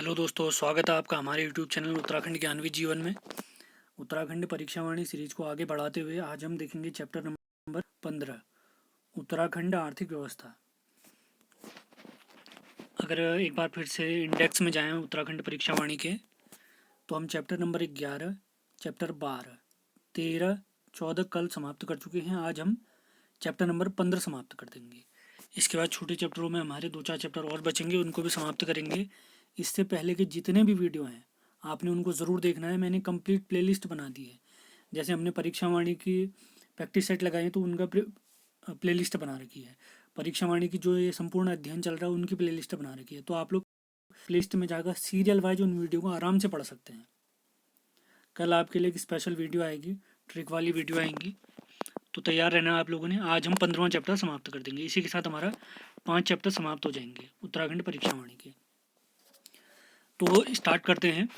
Hello दोस्तों, स्वागत है आपका हमारे यूट्यूब चैनल उत्तराखंड ज्ञानवी जीवन में। उत्तराखंड परीक्षावाणी सीरीज को आगे बढ़ाते हुए आज हम देखेंगे चैप्टर नंबर 15, उत्तराखंड आर्थिक व्यवस्था। अगर एक बार फिर से इंडेक्स में जाएं उत्तराखंड परीक्षावाणी के, तो हम चैप्टर नंबर 11, चैप्टर 12, 13, 14 कल समाप्त कर चुके हैं। आज हम चैप्टर नंबर 15 समाप्त कर देंगे। इसके बाद छोटे चैप्टरों में हमारे 2-4 चैप्टर और बचेंगे, उनको भी समाप्त करेंगे। इससे पहले के जितने भी वीडियो हैं आपने उनको ज़रूर देखना है। मैंने कंप्लीट प्लेलिस्ट बना दी है। जैसे हमने परीक्षावाणी की प्रैक्टिस सेट लगाए हैं तो उनका प्लेलिस्ट बना रखी है। परीक्षावाणी की जो ये संपूर्ण अध्ययन चल रहा है उनकी प्लेलिस्ट बना रखी है। तो आप लोग प्लेलिस्ट में जाकर सीरियल वाइज उन वीडियो को आराम से पढ़ सकते हैं। कल आपके लिए एक स्पेशल वीडियो आएगी, ट्रिक वाली वीडियो आएंगी, तो तैयार रहना आप लोगों ने। आज हम 15वां चैप्टर समाप्त कर देंगे। इसी के साथ हमारा 5 चैप्टर समाप्त हो जाएंगे उत्तराखंड परीक्षावाणी के। तो स्टार्ट करते हैं,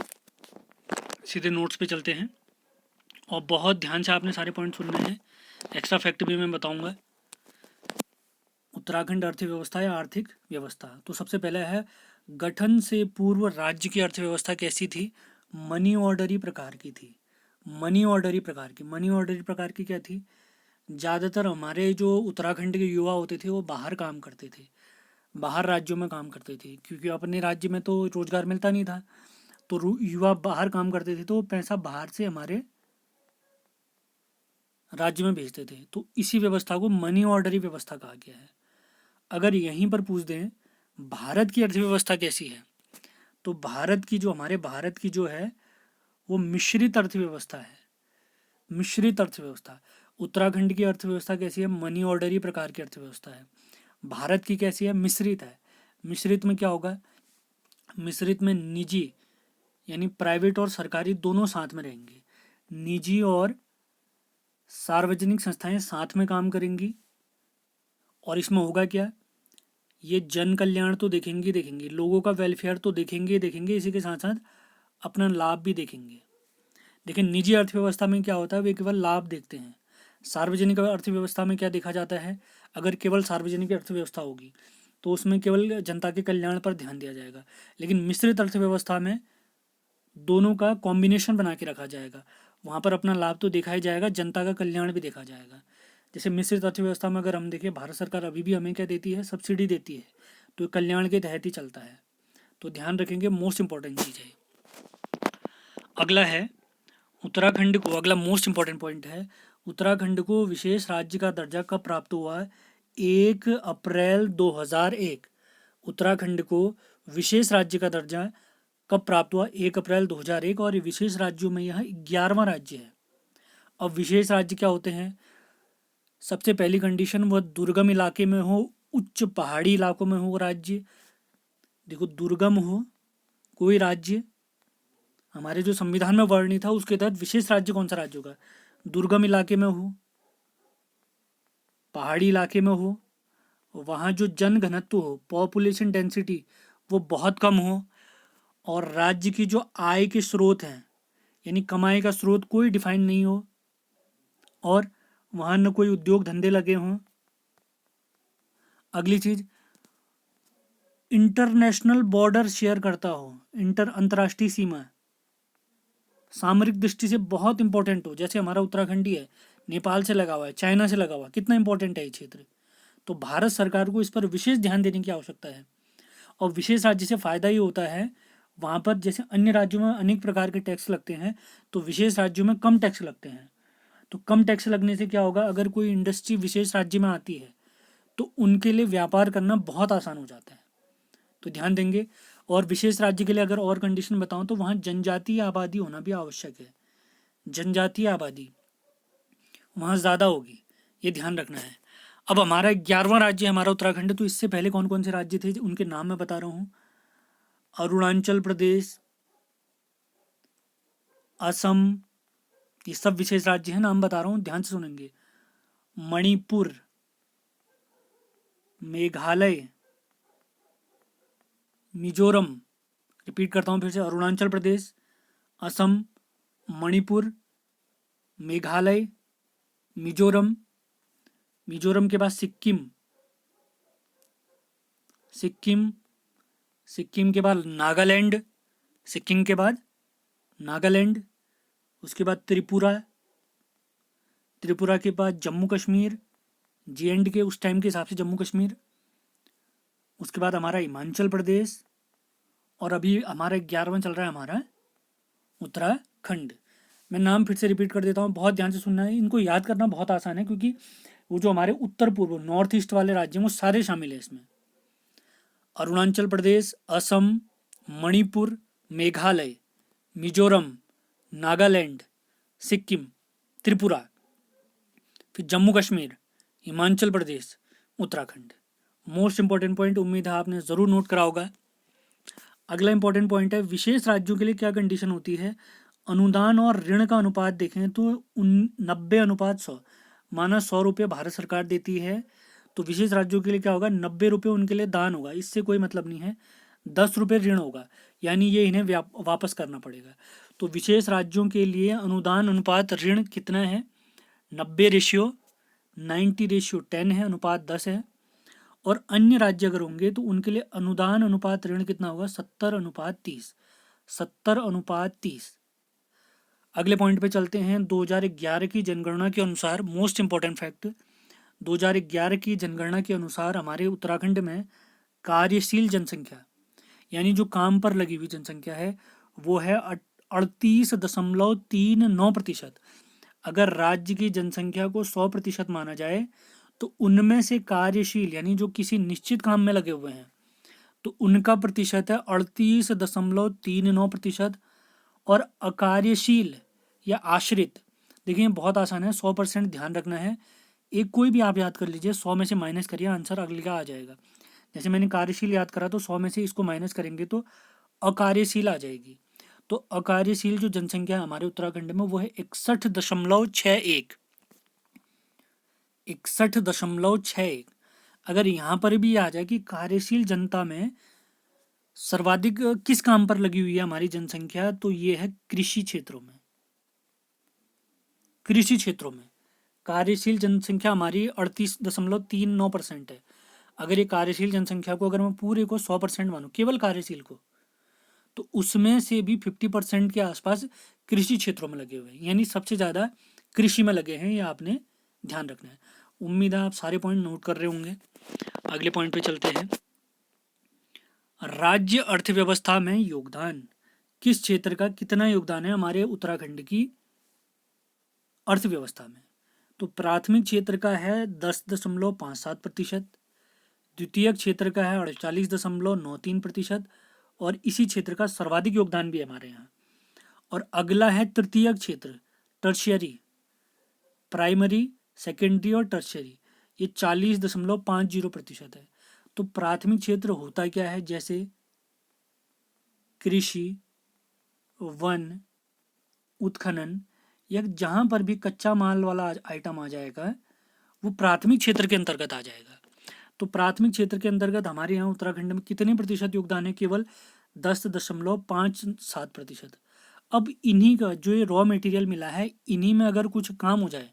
सीधे नोट्स पे चलते हैं और बहुत ध्यान से आपने सारे पॉइंट सुनने हैं। एक्स्ट्रा फैक्ट भी मैं बताऊंगा। उत्तराखंड अर्थव्यवस्था या आर्थिक व्यवस्था। तो सबसे पहला है, गठन से पूर्व राज्य की अर्थव्यवस्था कैसी थी? मनी ऑर्डरी प्रकार की थी। मनी ऑर्डरी प्रकार की। मनी ऑर्डरी प्रकार की क्या थी? ज़्यादातर हमारे जो उत्तराखंड के युवा होते थे वो बाहर काम करते थे, बाहर राज्यों में काम करते थे, क्योंकि अपने राज्य में तो रोजगार मिलता नहीं था। तो युवा बाहर काम करते थे, तो वो पैसा बाहर से हमारे राज्य में भेजते थे। तो इसी व्यवस्था को मनी ऑर्डरी व्यवस्था कहा गया है। अगर यहीं पर पूछ दें भारत की अर्थव्यवस्था कैसी है, तो हमारे भारत की जो है वो मिश्रित अर्थव्यवस्था है। मिश्रित अर्थव्यवस्था। उत्तराखंड की अर्थव्यवस्था कैसी है? मनी ऑर्डरी प्रकार की अर्थव्यवस्था है। भारत की कैसी है? मिश्रित है। मिश्रित में क्या होगा? मिश्रित में निजी यानी प्राइवेट और सरकारी दोनों साथ में रहेंगे। निजी और सार्वजनिक संस्थाएं साथ में काम करेंगी। और इसमें होगा क्या? ये जन कल्याण तो देखेंगे देखेंगे, लोगों का वेलफेयर तो देखेंगे देखेंगे, इसी के साथ साथ अपना लाभ भी देखेंगे। लेकिन निजी अर्थव्यवस्था में क्या होता है? वे केवल लाभ देखते हैं। सार्वजनिक अर्थव्यवस्था में क्या देखा जाता है? अगर केवल सार्वजनिक अर्थव्यवस्था होगी तो उसमें केवल जनता के कल्याण पर ध्यान दिया जाएगा। लेकिन मिश्रित अर्थव्यवस्था में दोनों का कॉम्बिनेशन बना के रखा जाएगा। वहाँ पर अपना लाभ तो देखा ही जाएगा, जनता का कल्याण भी देखा जाएगा। जैसे मिश्रित अर्थव्यवस्था में अगर हम देखें, भारत सरकार अभी भी हमें क्या देती है? सब्सिडी देती है। तो कल्याण के तहत ही चलता है। तो ध्यान रखेंगे, मोस्ट इंपॉर्टेंट चीज़ है। अगला है उत्तराखंड को, अगला मोस्ट इंपॉर्टेंट पॉइंट है, उत्तराखंड को विशेष राज्य का दर्जा कब प्राप्त हुआ? 1 अप्रैल 2001। उत्तराखंड को विशेष राज्य का दर्जा कब प्राप्त हुआ? 1 अप्रैल 2001। और विशेष राज्यों में यह 11वां राज्य है। अब विशेष राज्य क्या होते हैं? सबसे पहली कंडीशन, वह दुर्गम इलाके में हो, उच्च पहाड़ी इलाकों में हो राज्य। देखो, दुर्गम हो कोई राज्य, हमारे जो संविधान में वर्णित था उसके तहत विशेष राज्य कौन सा राज्य होगा? दुर्गम इलाके में हो, पहाड़ी इलाके में हो, वहाँ जो जन घनत्व हो, पॉपुलेशन डेंसिटी, वो बहुत कम हो, और राज्य की जो आय के स्रोत हैं यानी कमाई का स्रोत कोई डिफाइन नहीं हो, और वहाँ न कोई उद्योग धंधे लगे हों। अगली चीज, इंटरनेशनल बॉर्डर शेयर करता हो, अंतर्राष्ट्रीय सीमा सामरिक दृष्टि से बहुत इंपॉर्टेंट हो। जैसे हमारा उत्तराखंड ही है, नेपाल से लगा हुआ है, चाइना से लगा हुआ है, कितना इंपॉर्टेंट है ये क्षेत्र। तो भारत सरकार को इस पर विशेष ध्यान देने की आवश्यकता है। और विशेष राज्य से फायदा ये होता है, वहाँ पर जैसे अन्य राज्यों में अनेक प्रकार के टैक्स लगते हैं, तो विशेष राज्यों में कम टैक्स लगते हैं। तो कम टैक्स लगने से क्या होगा? अगर कोई इंडस्ट्री विशेष राज्य में आती है तो उनके लिए व्यापार करना बहुत आसान हो जाता है। तो ध्यान देंगे। और विशेष राज्य के लिए अगर और कंडीशन बताऊं तो वहाँ जनजातीय आबादी होना भी आवश्यक है। जनजातीय आबादी वहाँ ज़्यादा होगी, ये ध्यान रखना है। अब हमारा 11वां राज्य हमारा उत्तराखंड। तो इससे पहले कौन कौन से राज्य थे उनके नाम मैं बता रहा हूँ। अरुणाचल प्रदेश, असम, ये सब विशेष राज्य हैं, नाम बता रहा हूँ, ध्यान से सुनेंगे। मणिपुर, मेघालय, मिजोरम, रिपीट करता हूँ फिर से, अरुणाचल प्रदेश, असम, मणिपुर, मेघालय, मिजोरम, मिजोरम के बाद सिक्किम, सिक्किम, सिक्किम के बाद नागालैंड, सिक्किम के बाद नागालैंड, उसके बाद त्रिपुरा, त्रिपुरा के बाद जम्मू कश्मीर, JNDK उस टाइम के हिसाब से जम्मू कश्मीर, उसके बाद हमारा हिमाचल प्रदेश, और अभी हमारा 11वां चल रहा है हमारा उत्तराखंड। मैं नाम फिर से रिपीट कर देता हूँ, बहुत ध्यान से सुनना है, इनको याद करना बहुत आसान है क्योंकि वो जो हमारे उत्तर पूर्व नॉर्थ ईस्ट वाले राज्य हैं वो सारे शामिल हैं इसमें। अरुणाचल प्रदेश, असम, मणिपुर, मेघालय, मिजोरम, नागालैंड, सिक्किम, त्रिपुरा, फिर Jammu Kashmir, Himachal Pradesh, Uttarakhand. Most important point, उम्मीद है आपने ज़रूर नोट करा होगा। अगला इंपॉर्टेंट पॉइंट है, विशेष राज्यों के लिए क्या कंडीशन होती है। अनुदान और ऋण का अनुपात देखें तो 90:100, माना 100 रुपये भारत सरकार देती है तो विशेष राज्यों के लिए क्या होगा, 90 रुपये उनके लिए दान होगा। इससे कोई मतलब नहीं है, 10 रुपये ऋण होगा, यानी ये इन्हें वापस करना पड़ेगा। तो विशेष राज्यों के लिए अनुदान अनुपात ऋण कितना है, 90:90 है, अनुपात 10 है। और अन्य राज्य अगर होंगे तो उनके लिए अनुदान अनुपात ऋण कितना होगा, 70:30, 70:30। अगले पॉइंट पे चलते हैं। 2011 की जनगणना के अनुसार, मोस्ट इंपॉर्टेंट फैक्ट, 2011 की जनगणना के अनुसार हमारे उत्तराखंड में कार्यशील जनसंख्या, यानी जो काम पर लगी हुई जनसंख्या है, वो है 38.39%। अगर राज्य की जनसंख्या को 100% माना जाए तो उनमें से कार्यशील यानी जो किसी निश्चित काम में लगे हुए हैं तो उनका प्रतिशत है 38.39%। और अकार्यशील या आश्रित, देखिए बहुत आसान है, 100% ध्यान रखना है। एक कोई भी आप याद कर लीजिए, 100 में से माइनस करिए, आंसर अगले का आ जाएगा। जैसे मैंने कार्यशील याद करा तो 100 में से इसको माइनस करेंगे तो अकार्यशील आ जाएगी। तो अकार्यशील जो जनसंख्या है हमारे उत्तराखंड में वो है 61.61, 61.61। अगर यहाँ पर भी आ जाए कि कार्यशील जनता में सर्वाधिक किस काम पर लगी हुई है हमारी जनसंख्या, तो ये है कृषि क्षेत्रों में। कृषि क्षेत्रों में कार्यशील जनसंख्या हमारी 38.39% है। अगर ये कार्यशील जनसंख्या को, अगर मैं पूरे को 100% मानूं, केवल कार्यशील को, तो उसमें से भी 50% के आसपास कृषि क्षेत्रों में लगे हुए हैं, यानी सबसे ज़्यादा कृषि में लगे हैं, ये आपने ध्यान रखना है। उम्मीद है आप सारे पॉइंट नोट कर रहे होंगे। अगले पॉइंट पे चलते हैं। राज्य अर्थव्यवस्था में योगदान, किस क्षेत्र का कितना योगदान है हमारे उत्तराखंड की अर्थव्यवस्था में। तो प्राथमिक क्षेत्र का है 10.57%, द्वितीय क्षेत्र का है 48.93%, और इसी क्षेत्र का सर्वाधिक योगदान भी है हमारे यहाँ। और अगला है तृतीय क्षेत्र, टर्शियरी, प्राइमरी, सेकेंडरी और टर्शियरी, ये 40.50% है। तो प्राथमिक क्षेत्र होता क्या है, जैसे कृषि, वन, उत्खनन, या जहाँ पर भी कच्चा माल वाला आइटम आ जाएगा वो प्राथमिक क्षेत्र के अंतर्गत आ जाएगा। तो प्राथमिक क्षेत्र के अंतर्गत हमारे यहाँ उत्तराखंड में कितने प्रतिशत योगदान है, केवल 10.57%। अब इन्हीं का जो ये रॉ मटेरियल मिला है, इन्हीं में अगर कुछ काम हो जाए,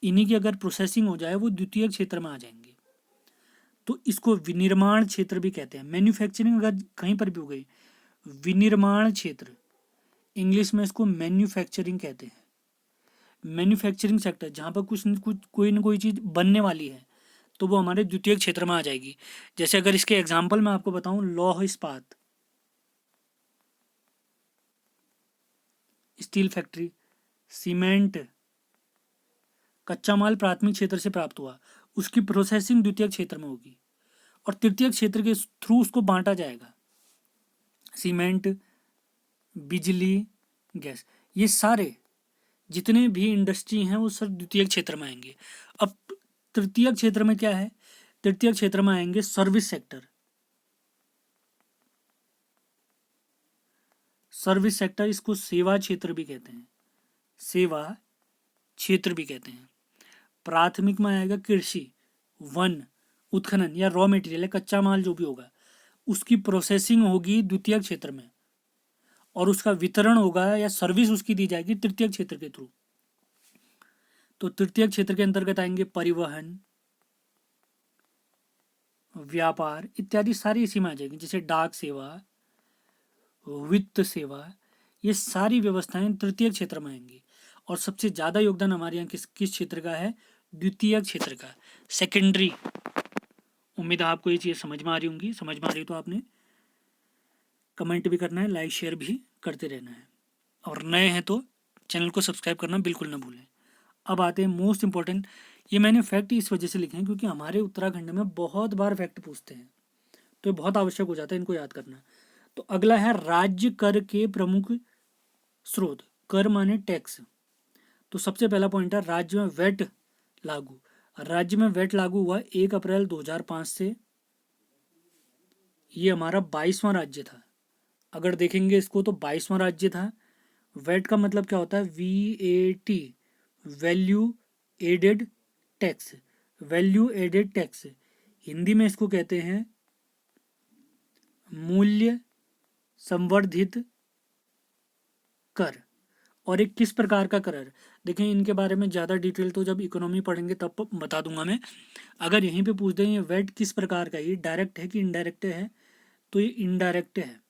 इन्हीं की अगर प्रोसेसिंग हो जाए, वो द्वितीय क्षेत्र में आ जाएंगे। तो इसको विनिर्माण क्षेत्र भी कहते हैं। मैन्युफैक्चरिंग अगर कहीं पर भी हो गई, विनिर्माण क्षेत्र, इंग्लिश में इसको मैन्युफैक्चरिंग कहते हैं। मैन्युफैक्चरिंग सेक्टर, जहाँ पर कुछ न कुछ, कोई ना कोई चीज़ बनने वाली है, तो वो हमारे द्वितीय क्षेत्र में आ जाएगी। जैसे अगर इसके एग्जाम्पल मैं आपको बताऊं, लौह इस्पात, स्टील फैक्ट्री, सीमेंट, कच्चा माल प्राथमिक क्षेत्र से प्राप्त हुआ, उसकी प्रोसेसिंग द्वितीय क्षेत्र में होगी और तृतीय क्षेत्र के थ्रू उसको बांटा जाएगा। सीमेंट, बिजली, गैस, ये सारे जितने भी इंडस्ट्री हैं वो सब द्वितीय क्षेत्र में आएंगे। अब तृतीय क्षेत्र में क्या है, तृतीय क्षेत्र में आएंगे सर्विस सेक्टर। सर्विस सेक्टर, इसको सेवा क्षेत्र भी कहते हैं, सेवा क्षेत्र भी कहते हैं। प्राथमिक में आएगा कृषि, वन, उत्खनन या रॉ मटेरियल है, कच्चा माल जो भी होगा उसकी प्रोसेसिंग होगी द्वितीय क्षेत्र में, और उसका वितरण होगा या सर्विस उसकी दी जाएगी तृतीय क्षेत्र के थ्रू। तो तृतीय क्षेत्र के अंतर्गत आएंगे परिवहन, व्यापार इत्यादि सारी इसी में आ जाएगी, जैसे डाक सेवा, वित्त सेवा, ये सारी व्यवस्थाएं तृतीय क्षेत्र में आएंगी। और सबसे ज़्यादा योगदान हमारे यहाँ किस किस क्षेत्र का है? द्वितीय क्षेत्र का, सेकेंडरी। उम्मीद है आपको ये चीज़ समझ में आ रही होंगी। समझ में आ रही तो आपने कमेंट भी करना है, लाइक शेयर भी करते रहना है, और नए हैं तो चैनल को सब्सक्राइब करना बिल्कुल ना भूलें। अब आते हैं मोस्ट इम्पॉर्टेंट। ये मैंने फैक्ट इस वजह से लिखे हैं क्योंकि हमारे उत्तराखंड में बहुत बार फैक्ट पूछते हैं, तो ये बहुत आवश्यक हो जाता है इनको याद करना। तो अगला है राज्य कर के प्रमुख स्रोत। कर माने टैक्स। तो सबसे पहला पॉइंट है राज्य में वैट लागू। राज्य में वैट लागू हुआ 1 अप्रैल 2005 से। ये हमारा 22वां राज्य था। अगर देखेंगे इसको तो 22वां राज्य था। वैट का मतलब क्या होता है? VAT, value added tax. Value added tax, Hindi में इसको कहते हैं मूल्य संवर्धित कर। और एक किस प्रकार का कर है? देखें, इनके बारे में ज़्यादा डिटेल तो जब इकोनॉमी पढ़ेंगे तब बता दूंगा मैं। अगर यहीं पे पूछ दें ये वैट किस प्रकार का है, ये डायरेक्ट है कि इनडायरेक्ट है, तो ये इनडायरेक्ट है।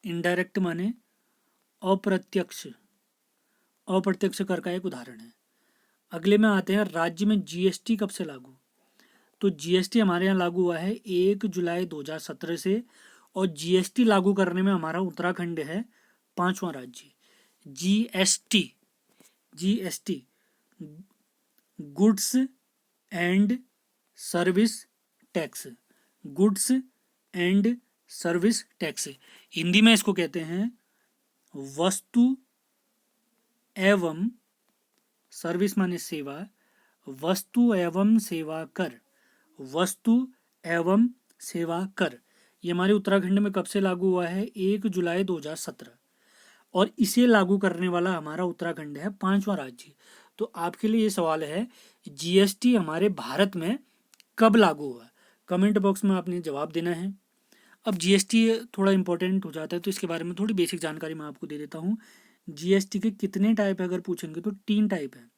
इनडायरेक्ट माने अप्रत्यक्ष, अप्रत्यक्ष कर का एक उदाहरण है। अगले में आते हैं राज्य में GST कब से लागू। तो GST हमारे यहाँ लागू हुआ है 1 जुलाई 2017 से, और GST लागू करने में हमारा उत्तराखंड है 5वां राज्य। GST goods and service tax. Goods and service tax, Hindi में इसको कहते हैं वस्तु एवं, सर्विस माने सेवा, वस्तु एवं सेवा कर। वस्तु एवं सेवा कर ये हमारे उत्तराखंड में कब से लागू हुआ है? 1 जुलाई 2017। और इसे लागू करने वाला हमारा उत्तराखंड है 5वां राज्य। तो आपके लिए ये सवाल है, GST हमारे भारत में कब लागू हुआ? कमेंट बॉक्स में आपने जवाब देना है। अब GST थोड़ा इंपॉर्टेंट हो जाता है, तो इसके बारे में थोड़ी बेसिक जानकारी मैं आपको दे देता हूँ। GST के कितने टाइप है अगर पूछेंगे तो 3 टाइप है।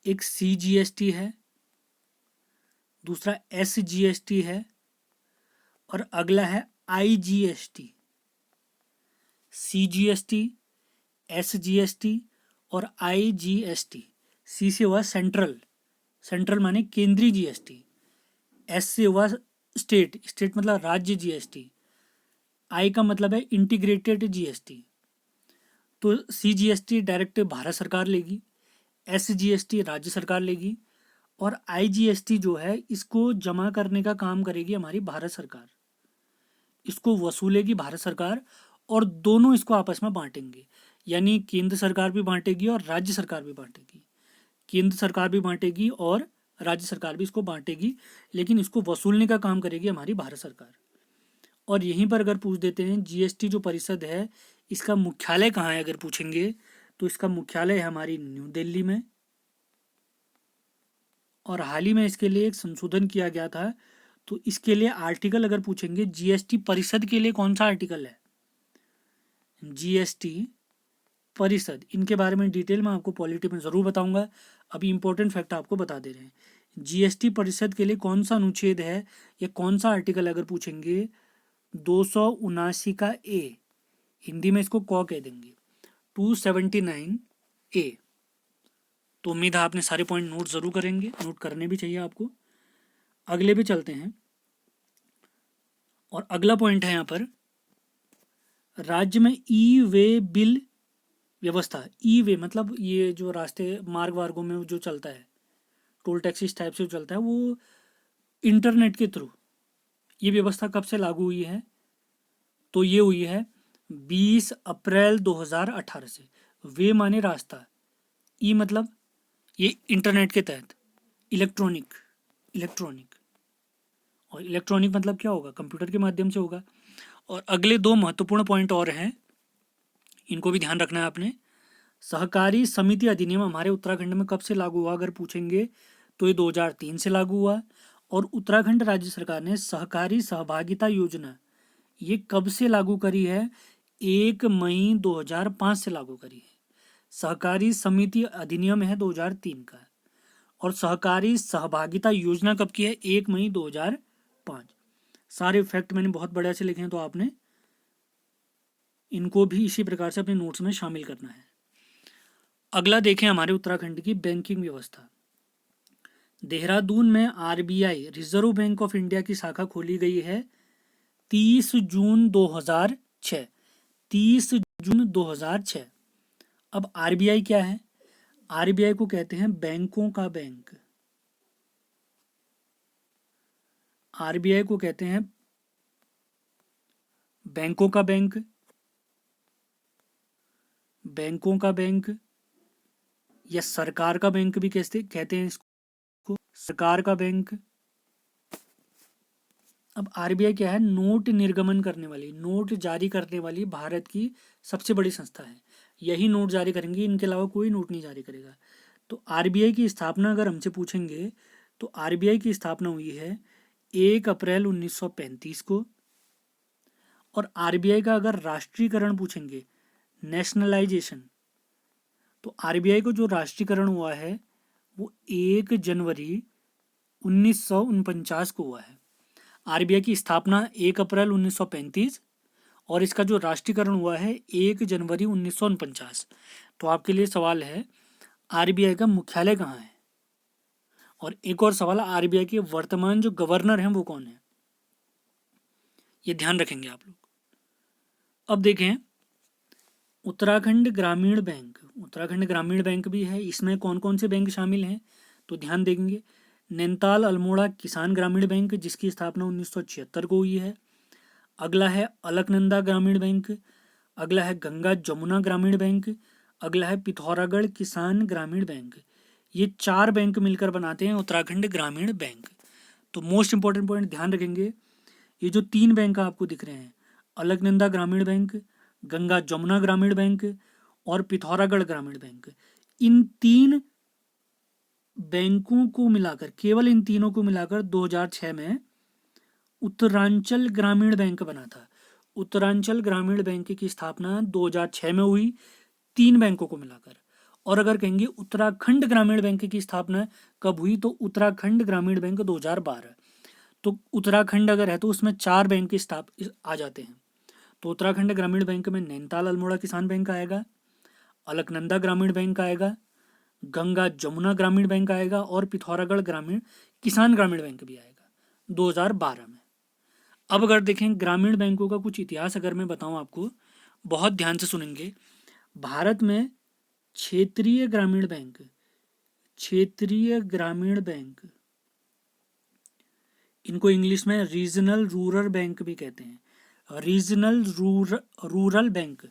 एक CGST है, दूसरा SGST है, और अगला है IGST। CGST, SGST और IGST। C से हुआ सेंट्रल, सेंट्रल माने केंद्रीय GST। S से हुआ स्टेट, स्टेट मतलब राज्य GST। I का मतलब है इंटीग्रेटेड GST। तो CGST डायरेक्ट भारत सरकार लेगी, SGST राज्य सरकार लेगी, और IGST जो है इसको जमा करने का काम करेगी हमारी भारत सरकार। इसको वसूलेगी भारत सरकार, और दोनों इसको आपस में बांटेंगे। यानी केंद्र सरकार भी बांटेगी और राज्य सरकार भी बांटेगी। केंद्र सरकार भी बांटेगी और राज्य सरकार भी इसको बांटेगी, लेकिन इसको वसूलने का काम करेगी हमारी भारत सरकार। और यहीं पर अगर पूछ देते हैं GST जो परिषद है इसका मुख्यालय कहाँ है अगर पूछेंगे, तो इसका मुख्यालय है हमारी न्यू दिल्ली में। और हाल ही में इसके लिए एक संशोधन किया गया था, तो इसके लिए आर्टिकल अगर पूछेंगे GST परिषद के लिए कौन सा आर्टिकल है? GST परिषद, इनके बारे में डिटेल में आपको पॉलिटी में ज़रूर बताऊंगा। अभी इंपॉर्टेंट फैक्ट आपको बता दे रहे हैं। GST परिषद के लिए कौन सा अनुच्छेद है या कौन सा आर्टिकल अगर पूछेंगे? 279 का A, हिंदी में इसको क कह देंगे, 279A। तो उम्मीद है आपने सारे पॉइंट नोट ज़रूर करेंगे, नोट करने भी चाहिए आपको। अगले पे चलते हैं, और अगला पॉइंट है यहाँ पर राज्य में E-वे बिल व्यवस्था। E-वे मतलब ये जो रास्ते मार्ग वार्गों में जो चलता है, टोल टैक्स इस टाइप से जो चलता है, वो इंटरनेट के थ्रू ये व्यवस्था कब से लागू हुई है? तो ये हुई है 20 अप्रैल 2018 से। वे माने रास्ता, ई मतलब ये इंटरनेट के तहत, इलेक्ट्रॉनिक, इलेक्ट्रॉनिक, और इलेक्ट्रॉनिक मतलब क्या होगा? कंप्यूटर के माध्यम से होगा। और अगले 2 महत्वपूर्ण पॉइंट और हैं, इनको भी ध्यान रखना है आपने। सहकारी समिति अधिनियम हमारे उत्तराखंड में कब से लागू हुआ अगर पूछेंगे, तो ये 2003 से लागू हुआ। और उत्तराखंड राज्य सरकार ने सहकारी सहभागिता योजना ये कब से लागू करी है? 1 मई 2005 से लागू करी है। सहकारी समिति अधिनियम है 2003 का, और सहकारी सहभागिता योजना कब की है? 1 मई 2005। सारे फैक्ट मैंने बहुत बढ़िया से लिखे हैं, तो आपने इनको भी इसी प्रकार से अपने नोट्स में शामिल करना है। अगला देखें हमारे उत्तराखंड की बैंकिंग व्यवस्था। देहरादून में RBI reserve bank of India की शाखा खोली गई है 30 जून 2006। 30 जून 2006। अब आरबीआई क्या है? आरबीआई को कहते हैं बैंकों का बैंक। आरबीआई को कहते हैं बैंकों का बैंक, बैंकों का बैंक, या सरकार का बैंक भी कहते हैं इसको, सरकार का बैंक। अब आरबीआई क्या है? नोट निर्गमन करने वाली, नोट जारी करने वाली भारत की सबसे बड़ी संस्था है। यही नोट जारी करेंगे, इनके अलावा कोई नोट नहीं जारी करेगा। तो आरबीआई की स्थापना अगर हमसे पूछेंगे तो आरबीआई की स्थापना हुई है 1 अप्रैल 1935 को। और आरबीआई का अगर राष्ट्रीयकरण पूछेंगे, नेशनलाइजेशन, तो आरबीआई को जो राष्ट्रीयकरण हुआ है वो 1 जनवरी 1949 को हुआ है। आरबीआई की स्थापना 1 अप्रैल 1935 और इसका जो राष्ट्रीयकरण हुआ है 1 जनवरी 1949। तो आपके लिए सवाल है, आरबीआई का मुख्यालय कहाँ है? और एक और सवाल, आरबीआई के वर्तमान जो गवर्नर हैं वो कौन है? ये ध्यान रखेंगे आप लोग। अब देखें उत्तराखंड ग्रामीण बैंक। उत्तराखंड ग्रामीण बैंक भी है, इसमें कौन कौन से बैंक शामिल हैं तो ध्यान देंगे। नैनीताल अल्मोड़ा किसान ग्रामीण बैंक, जिसकी स्थापना 1976 को हुई है। अगला है अलकनंदा ग्रामीण बैंक। अगला है गंगा जमुना ग्रामीण बैंक। अगला है पिथौरागढ़ किसान ग्रामीण बैंक। ये 4 बैंक मिलकर बनाते हैं उत्तराखंड ग्रामीण बैंक। तो मोस्ट इंपॉर्टेंट पॉइंट ध्यान रखेंगे, ये जो 3 बैंक आपको दिख रहे हैं, अलकनंदा ग्रामीण बैंक, गंगा जमुना ग्रामीण बैंक और पिथौरागढ़ ग्रामीण बैंक, इन 3 बैंकों को मिलाकर, केवल इन तीनों को मिलाकर 2006 में उत्तरांचल ग्रामीण बैंक बना था। उत्तरांचल ग्रामीण बैंक की स्थापना 2006 में हुई 3 बैंकों को मिलाकर। और अगर कहेंगे उत्तराखंड ग्रामीण बैंक की स्थापना कब हुई तो उत्तराखंड ग्रामीण बैंक 2012। तो उत्तराखंड अगर है तो उसमें 4 बैंक आ जाते हैं। तो उत्तराखंड ग्रामीण बैंक में नैनीताल अल्मोड़ा किसान बैंक आएगा, अलकनंदा ग्रामीण बैंक आएगा, गंगा जमुना ग्रामीण बैंक आएगा और पिथौरागढ़ ग्रामीण किसान ग्रामीण बैंक भी आएगा 2012 में। अब अगर देखें ग्रामीण बैंकों का कुछ इतिहास अगर मैं बताऊं आपको, बहुत ध्यान से सुनेंगे। भारत में क्षेत्रीय ग्रामीण बैंक, क्षेत्रीय ग्रामीण बैंक, इनको इंग्लिश में रीजनल रूरल बैंक भी कहते हैं। Regional rural bank,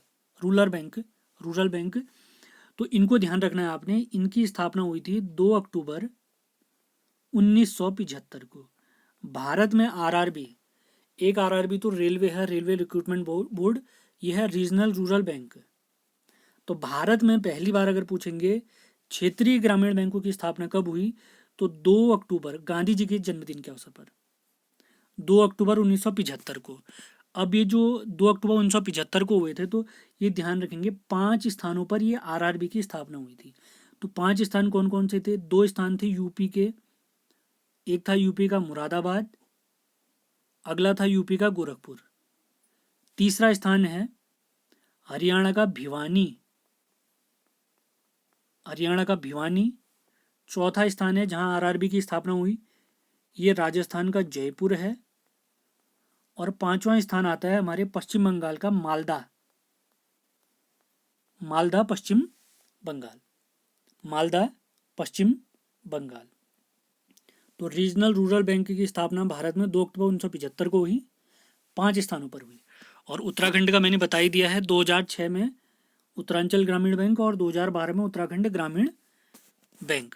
rural bank. तो इनको ध्यान रखना है आपने। इनकी स्थापना हुई थी 2 अक्टूबर 1975 को। भारत में आरआरबी, एक आरआरबी तो रेलवे है, रेलवे रिक्रूटमेंट बोर्ड, यह है रीजनल रूरल बैंक। तो भारत में पहली बार अगर पूछेंगे क्षेत्रीय ग्रामीण बैंकों की स्थापना कब हुई तो 2 अक्टूबर, गांधी जी के जन्मदिन के अवसर पर, 2 अक्टूबर 1975 को। अब ये जो 2 अक्टूबर 1975 को हुए थे, तो ये ध्यान रखेंगे 5 स्थानों पर ये आरआरबी की स्थापना हुई थी। तो 5 स्थान कौन कौन से थे? 2 स्थान थे यूपी के, एक था यूपी का मुरादाबाद, अगला था यूपी का गोरखपुर, तीसरा स्थान है हरियाणा का भिवानी, हरियाणा का भिवानी, चौथा स्थान है जहां आरआरबी की स्थापना हुई, ये राजस्थान का जयपुर है, और 5वां स्थान आता है हमारे पश्चिम बंगाल का मालदा, मालदा पश्चिम बंगाल, मालदा पश्चिम बंगाल। तो रीजनल रूरल बैंक की स्थापना भारत में 2 अक्टूबर 1975 को हुई, 5 स्थानों पर हुई। और उत्तराखंड का मैंने बता ही दिया है, 2006 में उत्तरांचल ग्रामीण बैंक और 2012 में उत्तराखंड ग्रामीण बैंक।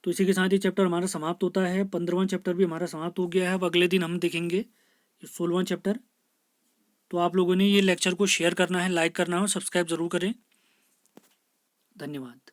तो इसी के साथ ही चैप्टर हमारा समाप्त होता है। 15वां चैप्टर भी हमारा समाप्त हो गया है। अब अगले दिन हम देखेंगे 16वां चैप्टर। तो आप लोगों ने ये लेक्चर को शेयर करना है, लाइक करना है और सब्सक्राइब जरूर करें। धन्यवाद।